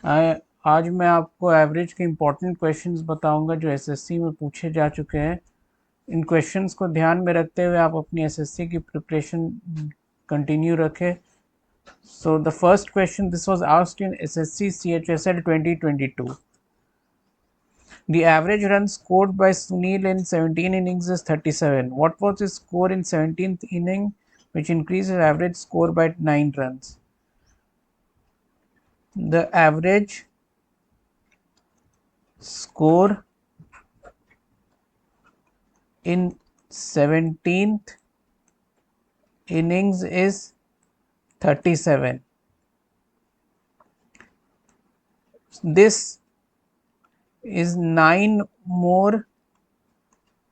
आज मैं आपको एवरेज के इम्पोर्टेंट क्वेश्चंस बताऊंगा जो एसएससी में पूछे जा चुके हैं। इन क्वेश्चंस को ध्यान में रखते हुए आप अपनी एसएससी की प्रिपरेशन कंटिन्यू रखें। So the first question this was asked in SSC CHSL 2022. The average run scored by Sunil in 17 innings is 37. What was his score in 17th inning, which increased his average score by 9 runs? The average score in 17th innings is 37. This is 9 more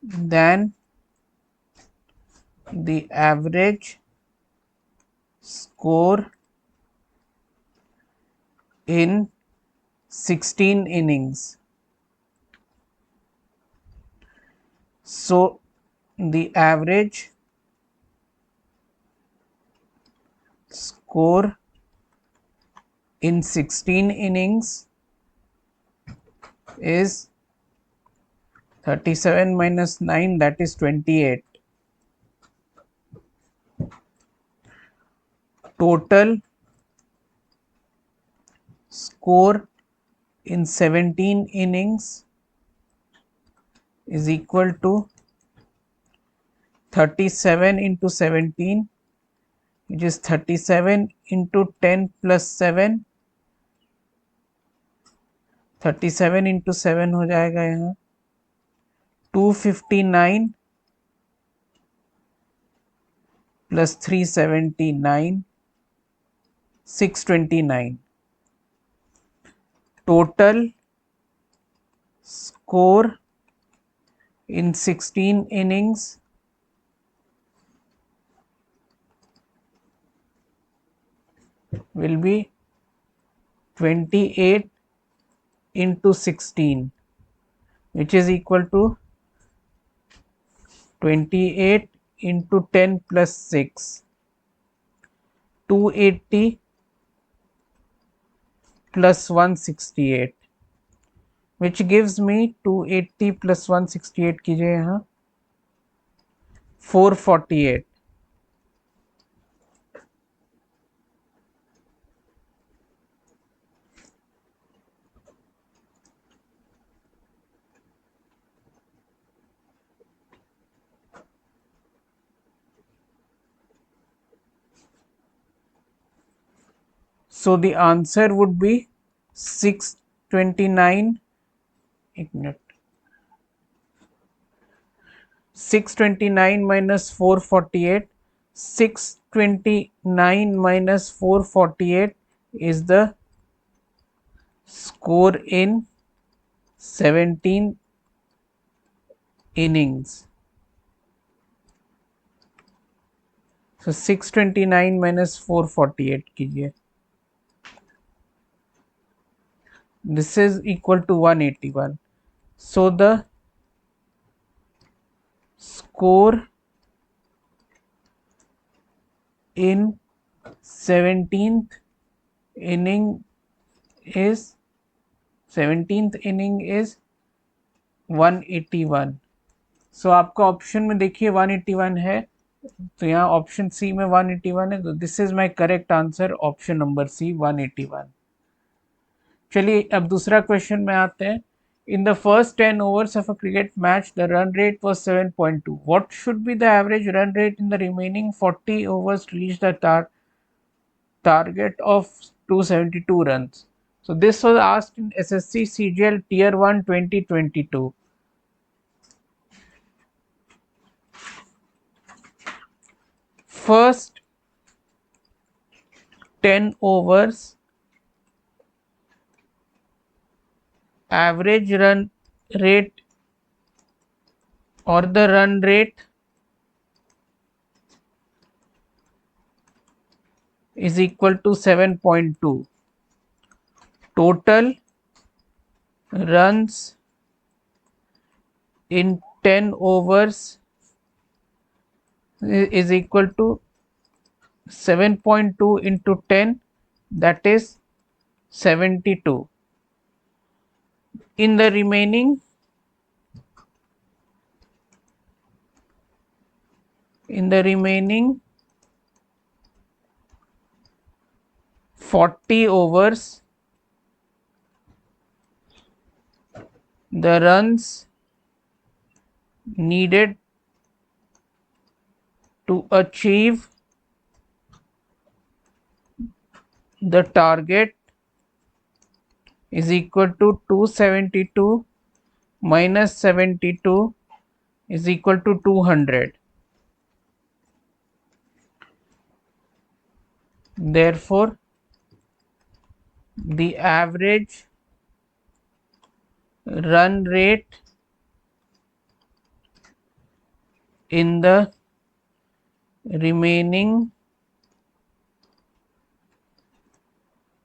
than the average score in 16 innings. So the average score in 16 innings is 37 minus 9, that is 28. Total score in 17 innings is equal to 37 into 17, which is 37 into 10 plus 7. 37 into 7 हो जाएगा यहाँ 259 plus 379, 629. Total score in 16 innings will be 28 into 16, which is equal to 28 into 10 plus 6, 280 plus 168, which gives me 280 plus 168 कीजिए यहाँ 448. So the answer would be 629. 629 minus 448. 629 minus 448 is the score in 17 innings. So 629 minus 448 कीजिए. This is equal to 181. So the score in 17th inning is 181. सो आपका option में देखिए 181 है, तो यहाँ option C में 181 है, तो this is my correct answer, option number C 181. चलिए अब दूसरा क्वेश्चन में आते हैं. In the first 10 overs of a cricket match the run rate was 7.2. what should be the average run rate in the remaining 40 overs to reach the target of 272 runs? So this was asked in SSC CGL Tier 1 2022. First 10 overs average run rate or the run rate is equal to 7.2. Total runs in 10 overs is equal to 7.2 into 10, that is 72. In the remaining 40 overs, the runs needed to achieve the target is equal to 272 minus 72 is equal to 200. Therefore, the average run rate in the remaining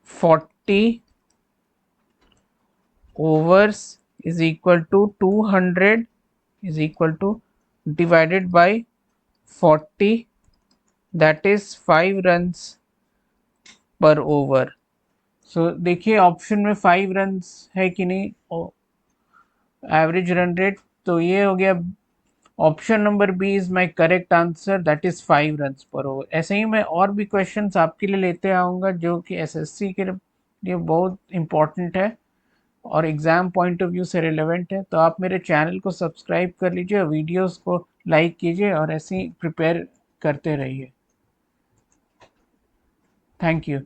40 overs is equal to 200 is equal to divided by 40, that is 5 runs पर over. सो देखिए option में 5 runs है कि नहीं, average run rate, तो ये हो गया option number B is my correct answer, that is 5 runs per over. ऐसे ही मैं और भी क्वेश्चंस आपके लिए लेते आऊँगा जो कि एसएससी के लिए बहुत इंपॉर्टेंट है और एग्ज़ाम पॉइंट ऑफ व्यू से रिलेवेंट है. तो आप मेरे चैनल को सब्सक्राइब कर लीजिए, वीडियोस को लाइक कीजिए और ऐसे ही प्रिपेयर करते रहिए. Thank you.